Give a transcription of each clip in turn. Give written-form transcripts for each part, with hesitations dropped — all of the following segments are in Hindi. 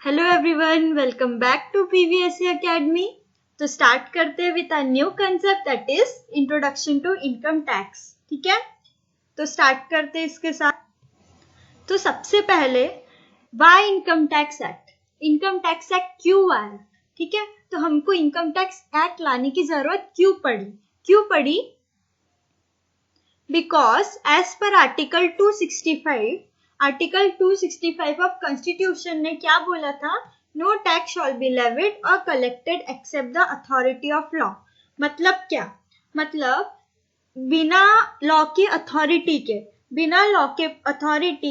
Hello everyone, welcome back to PVSC academy. तो स्टार्ट करते हैं with a new concept that is introduction to income tax. ठीक है, तो स्टार्ट करते हैं इसके साथ। तो सबसे पहले why income tax act, income tax act क्यों आया। ठीक है, तो हमको इनकम टैक्स एक्ट लाने की जरूरत क्यों पड़ी? Because as per article 265 of constitution ने क्या बोला था? No tax shall be levied और collected except the authority of law. मतलब क्या? मतलब बिना लॉ की अथॉरिटी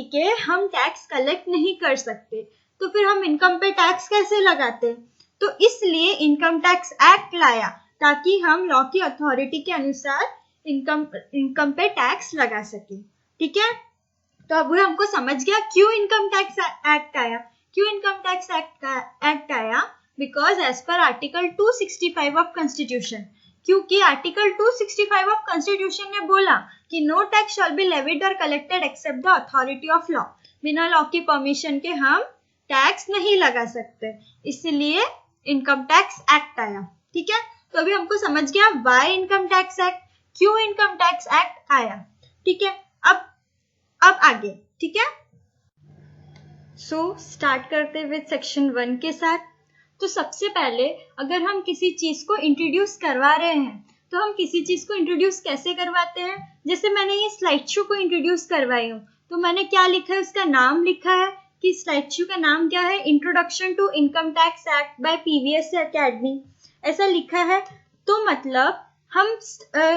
के हम टैक्स कलेक्ट नहीं कर सकते। तो फिर हम इनकम पे टैक्स कैसे लगाते? तो इसलिए इनकम टैक्स एक्ट लाया ताकि हम लॉ की अथॉरिटी के अनुसार इनकम पे टैक्स लगा सके। ठीक है, तो अब हमको समझ गया क्यों इनकम टैक्स एक्ट आया। Because as per article 265 of constitution, क्योंकि आर्टिकल 265 ऑफ कॉन्स्टिट्यूशन ने बोला कि no tax shall be levied और collected except the authority of law. बिना लॉ की परमिशन के हम टैक्स नहीं लगा सकते, इसलिए इनकम टैक्स एक्ट आया। ठीक है, तो अभी हमको समझ गया व्हाई इनकम टैक्स एक्ट, क्यों इनकम टैक्स एक्ट आया। ठीक है, अब आगे। ठीक है, सो स्टार्ट करते हुए सेक्शन 1 के साथ। तो सबसे पहले अगर हम किसी चीज को इंट्रोड्यूस करवा रहे हैं तो हम किसी चीज को इंट्रोड्यूस कैसे करवाते हैं? जैसे मैंने ये स्लाइड शो को इंट्रोड्यूस करवाई हूँ, तो मैंने क्या लिखा है, उसका नाम लिखा है कि स्लाइड शो का नाम क्या है, introduction to income tax act by PVSC academy, ऐसा लिखा है। तो मतलब हम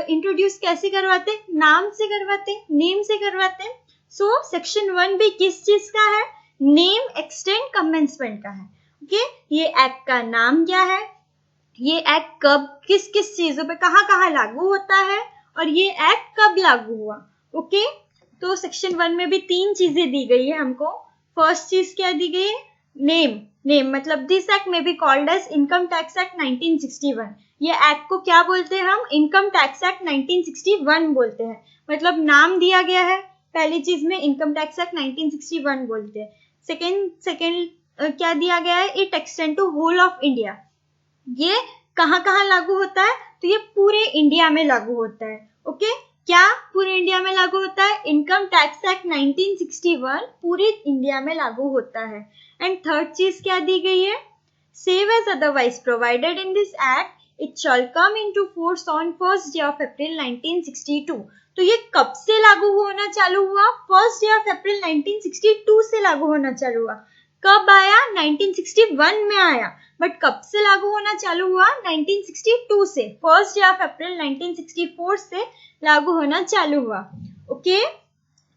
इंट्रोड्यूस कैसे करवाते? नेम से करवाते। सो सेक्शन 1 भी किस चीज का है? नेम, एक्सटेंड, कमेंसमेंट का है। ओके, ये एक्ट का नाम क्या है, ये एक्ट कब किस किस चीजों पे कहाँ लागू होता है, और ये एक्ट कब लागू हुआ। ओके, तो सेक्शन 1 में भी 3 चीजें दी गई है हमको। फर्स्ट चीज क्या दी गई है? नेम मतलब दिस एक्ट में be called as income tax act 1961। ये एक्ट को क्या बोलते हैं हम? इनकम टैक्स एक्ट 1961 बोलते हैं। मतलब नाम दिया गया है पहली चीज में, इनकम टैक्स एक्ट 1961 बोलते हैं। सेकेंड क्या दिया गया है? It extend to whole of India. ये कहाँ लागू होता है? तो ये पूरे इंडिया में लागू होता है। ओके, क्या पूरे इंडिया में लागू होता है? इनकम टैक्स एक्ट 1961 पूरे इंडिया में लागू होता है। एंड थर्ड चीज क्या दी गई है? Save as otherwise provided in this act it shall come into force on first day of April 1962। तो ये कब से लागू होना चालू हुआ? फर्स्ट डे ऑफ अप्रैल 1962 से लागू होना चालू हुआ। कब आया? 1961 में आया, बट कब से लागू होना चालू हुआ? 1962 से। फर्स्ट डे ऑफ अप्रैल 1964 से लागू होना चालू हुआ। ओके,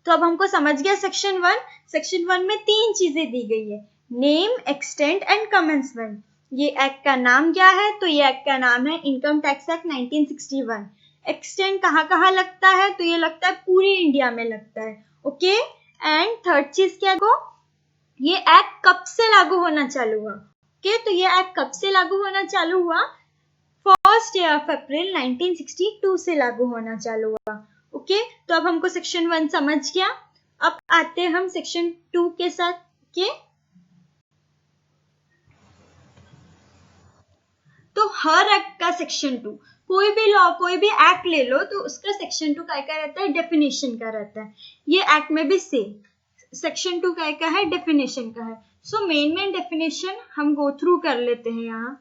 तो अब हमको समझ गया सेक्शन 1। सेक्शन 1 में 3 चीजें दी गई है, नेम, एक्सटेंड एंड कमेंसमेंट। ये एक्ट का नाम क्या है? तो ये एक्ट का नाम है इनकम टैक्स एक्ट 1961। एक्सटेंड कहाँ लगता है? तो ये लगता है पूरे इंडिया में लगता है। ओके, एंड थर्ड चीज क्या को? ये एक्ट कब से लागू होना चालू हुआ? ओके, तो ये एक्ट कब से लागू होना चालू हुआ? फर्स्ट डे ऑफ अप्रैल 1962 से लागू होना चालू हुआ। ओके, तो अब हमको सेक्शन 1 समझ गया। अब आते हैं हम सेक्शन 2 के साथ। ओके, तो हर एक्ट का सेक्शन 2, कोई भी लॉ कोई भी एक्ट ले लो तो उसका सेक्शन 2 क्या रहता है? डेफिनेशन का रहता है। ये एक्ट में भी सेम सेक्शन 2 क्या है? डेफिनेशन का है। सो मेन डेफिनेशन हम गो थ्रू कर लेते हैं। यहाँ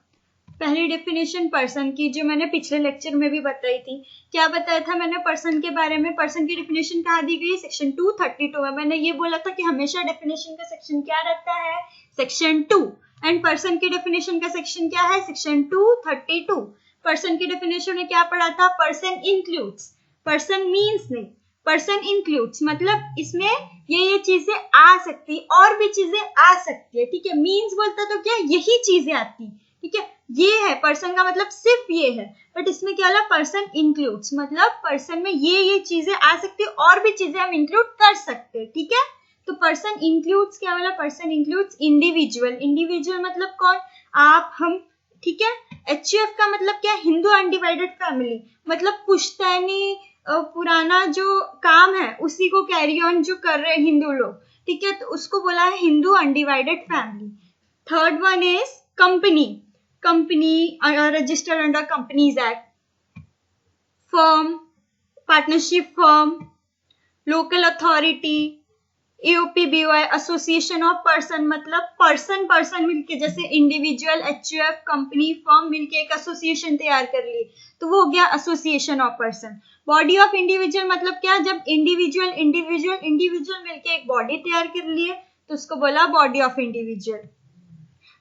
पहली डेफिनेशन पर्सन की, जो मैंने पिछले लेक्चर में भी बताई थी। क्या बताया था मैंने पर्सन के बारे में? पर्सन की डेफिनेशन कहाँ दी गई? सेक्शन 232 में। मैंने ये बोला था कि हमेशा डेफिनेशन का सेक्शन क्या रहता है? सेक्शन 2। एंड पर्सन की डेफिनेशन का सेक्शन क्या है? सेक्शन 232। पर्सन की डेफिनेशन में क्या पढ़ा था? पर्सन इंक्लूड्स, पर्सन मीन्स नहीं, पर्सन इंक्लूड्स मतलब इसमें ये चीजें आ सकती, और भी चीजें आ सकती है। ठीक है, मीन्स बोलता तो क्या यही चीजें आती। ठीक है, ये है पर्सन का मतलब सिर्फ ये है, बट इसमें क्या होला? पर्सन इंक्लूड्स मतलब पर्सन में ये चीजें आ सकती है, और भी चीजें हम इंक्लूड कर सकते हैं। ठीक है, तो पर्सन इंक्लूड्स क्या वाला? पर्सन इंक्लूड्स इंडिविजुअल मतलब कौन? आप, हम। ठीक है, एचयूएफ का मतलब क्या? हिंदू अनडिवाइडेड फैमिली, मतलब पुश्तैनी पुराना जो काम है उसी को कैरी ऑन जो कर रहे हैं हिंदू लोग। ठीक है, तो उसको बोला है Hindu undivided family. Third one is company, company registered under companies act, firm, partnership firm, local authority, AOPBOI association of person, मतलब पर्सन मिलके, जैसे इंडिविजुअल, HUF, कंपनी, फर्म मिलके एक एसोसिएशन तैयार कर ली तो वो हो गया association of person. Body of individual मतलब क्या, जब इंडिविजुअल मिलके एक बॉडी तैयार कर लिए तो उसको बोला body of individual.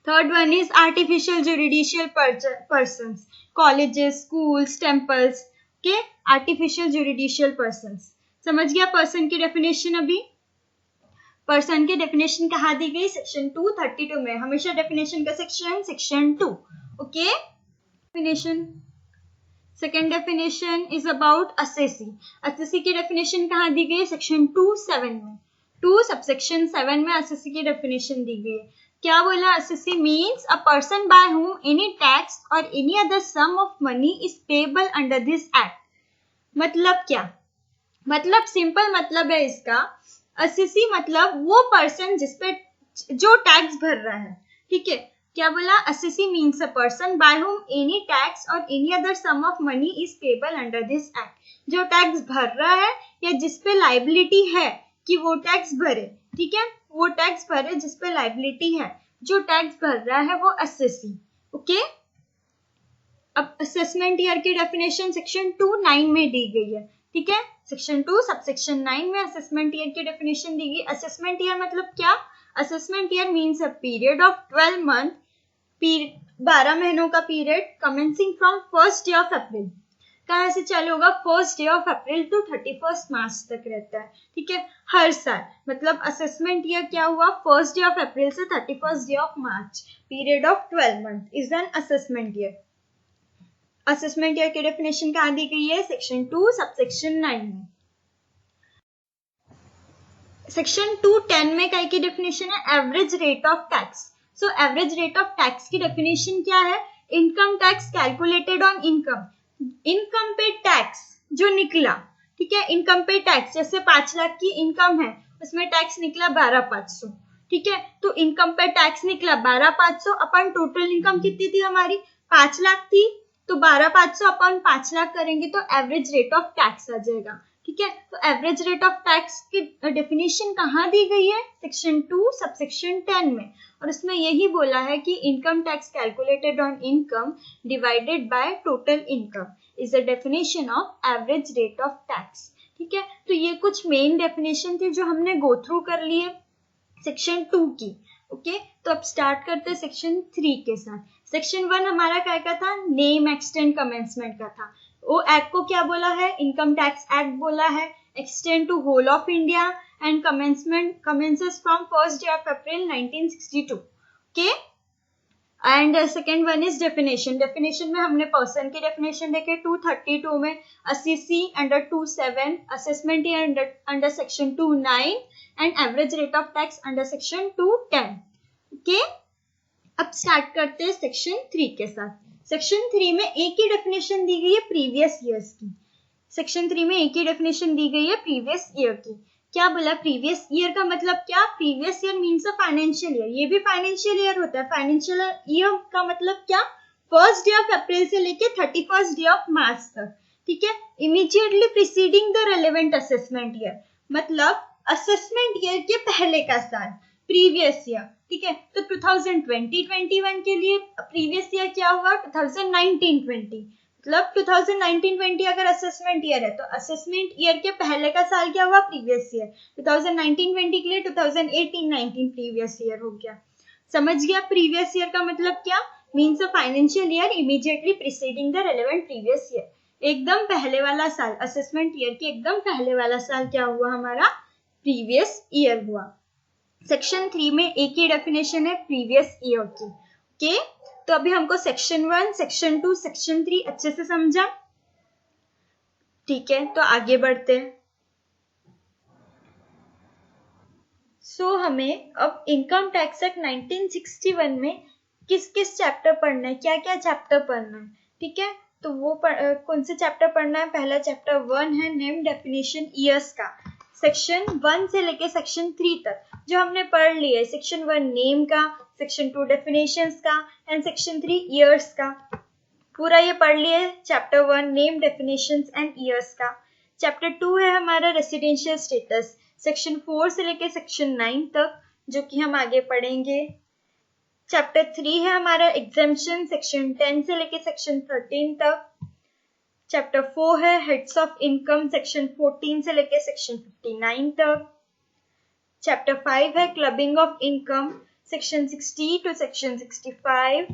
Third one is artificial judicial persons, colleges, schools, temples के आर्टिफिशियल जुडिशियल पर्सन्स। समझ गया पर्सन की डेफिनेशन। अभी पर्सन की डेफिनेशन कहाँ दी गई, सेक्शन 232 में। हमेशा डेफिनेशन का section 2। Okay, definition. Second definition is about assessee. Assessee की डेफिनेशन कहाँ दी गई, सेक्शन 2(7) में। 2 सबसेक्शन 7 में असेसी की डेफिनेशन दी गई है। क्या बोला, assessee means a person by whom any tax और any other sum of money is payable under this act. मतलब क्या, मतलब सिंपल मतलब है इसका, असेसी मतलब वो पर्सन जिसपे जो टैक्स भर रहा है। ठीक है, क्या बोला, assessee means a person by whom any tax और any other sum of money is payable under this act. जो टैक्स भर रहा है या जिसपे लाइबिलिटी है कि वो टैक्स भरे। ठीक है, वो टैक्स भरे जिसपे लाइबिलिटी है, जो टैक्स भर रहा है वो असेसी। ओके, अब असेसमेंट ईयर की डेफिनेशन सेक्शन 2(9) में दी गई है। ठीक है, सेक्शन 2 सबसेक्शन 9 में असेसमेंट ईयर की डेफिनेशन दी गई। असेसमेंट ईयर मतलब क्या, assessment year means a period of 12 month, 12 महीनों का period commencing from 1st day of April. कहाँ से चालू होगा, 1st day of April to 31st March तक रहता है। ठीक है, हर साल, मतलब असेसमेंट ईयर क्या हुआ, 1st डे ऑफ अप्रैल से 31st day of March, period of 12 month is an assessment year. Assessment year की डेफिनेशन कहाँ दी गई है, सेक्शन 2 सबसेक्शन 9 में। सेक्शन 2(10) में काय की डेफिनेशन है, average rate of tax. So average rate of tax की डेफिनेशन क्या है, income tax calculated on income, income पे टैक्स जो निकला। ठीक है, इनकम पे टैक्स, जैसे 5 लाख की इनकम है उसमें टैक्स निकला 12,500। ठीक है, तो इनकम पे टैक्स निकला 12,500 अपन टोटल इनकम कितनी थी हमारी, 5 लाख थी, तो 12,500 अपन 5 लाख करेंगे तो एवरेज रेट ऑफ टैक्स आ जाएगा। ठीक है, तो एवरेज रेट ऑफ टैक्स की डेफिनेशन कहाँ दी गई है, सेक्शन 2 सबसेक्शन 10 में, और उसमें यही बोला है कि income tax calculated on income divided by total income is the definition of average rate of tax. ठीक है, तो ये कुछ मेन डेफिनेशन थी जो हमने गो थ्रू कर लिए सेक्शन 2 की। ओके, तो अब स्टार्ट करते हैं सेक्शन 3 के साथ। सेक्शन 1 हमारा क्या का था, नेम, एक्सटेंड, कमेंसमेंट का था। वो एक्ट को क्या बोला है, इनकम टैक्स एक्ट बोला है। Extend to whole of India and commences from 1st day of April 1962। Okay, and second one is definition. Definition में हमने पर्सन की डेफिनेशन देखे 232 में, assessee under 2(7), assessment under section 2(9) and average rate of tax under section 2(10). Okay, अब स्टार्ट करते हैं सेक्शन 3 के साथ। सेक्शन 3 में एक ही डेफिनेशन दी गई है प्रीवियस ईयर्स की। सेक्शन 3 में एक ही डेफिनेशन दी गई है प्रीवियस ईयर की। क्या बोला, प्रीवियस ईयर का मतलब क्या, previous year means a financial year. ये भी फाइनेंशियल ईयर होता है। फाइनेंशियल ईयर का मतलब क्या, 1st डे ऑफ अप्रैल से लेके 31st डे ऑफ मार्च तक। ठीक है, immediately preceding the relevant assessment year, मतलब असेसमेंट ईयर के पहले का साल, प्रीवियस ईयर। ठीक है, तो 2020-21 के लिए प्रीवियस ईयर क्या हुआ, 2019-20, मतलब 2019-20 अगर असेसमेंट ईयर है तो असेसमेंट ईयर के पहले का साल क्या हुआ, प्रीवियस ईयर। 2019-20 के लिए 2018-19 प्रीवियस ईयर हो गया। समझ गया, प्रीवियस ईयर का मतलब क्या, means a financial year immediately preceding the relevant previous year. एकदम पहले वाला साल, असेसमेंट ईयर के एकदम पहले वाला साल क्या हुआ हमारा, प्रीवियस ईयर हुआ। सेक्शन 3 में एक ही डेफिनेशन है प्रीवियस ईयर की। ओके, तो अभी हमको सेक्शन 1, सेक्शन 2, सेक्शन 3 अच्छे से समझा। ठीक है, तो आगे बढ़ते हैं। सो हमें अब इनकम टैक्स एक्ट 1961 में किस किस चैप्टर पढ़ना है, क्या क्या चैप्टर पढ़ना है। ठीक है, तो वो कौन से चैप्टर पढ़ना है, पहला चैप्टर 1 है नेम डेफिनेशन ईयर्स का। सेक्शन 1 से लेके सेक्शन 3 तक जो हमने पढ़ लिया है, सेक्शन 1 नेम का, सेक्शन 2 डेफिनेशंस का एंड सेक्शन 3 ईयर्स का, पूरा ये पढ़ लिया है। Chapter 1 name, definitions and years का। चैप्टर 2 है हमारा रेसिडेंशियल स्टेटस, सेक्शन 4 से लेके सेक्शन 9 तक, जो कि हम आगे पढ़ेंगे। चैप्टर 3 है हमारा एग्जेम्पशन, सेक्शन 10 से लेके सेक्शन 13 तक। चैप्टर 4 है हेड्स ऑफ इनकम, सेक्शन 14 से लेके सेक्शन 59 तक। चैप्टर 5 है clubbing of income, section 60 to section 65।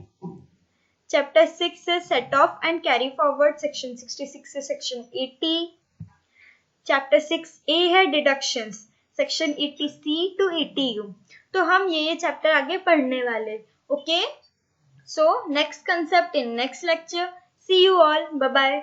Chapter 6 है set off and carry forward, section 66 से सेक्शन 80। चैप्टर 6A है deductions, section 80C to 80U। तो हम ये चैप्टर आगे पढ़ने वाले। Okay, so next concept in next lecture. See you all, bye bye.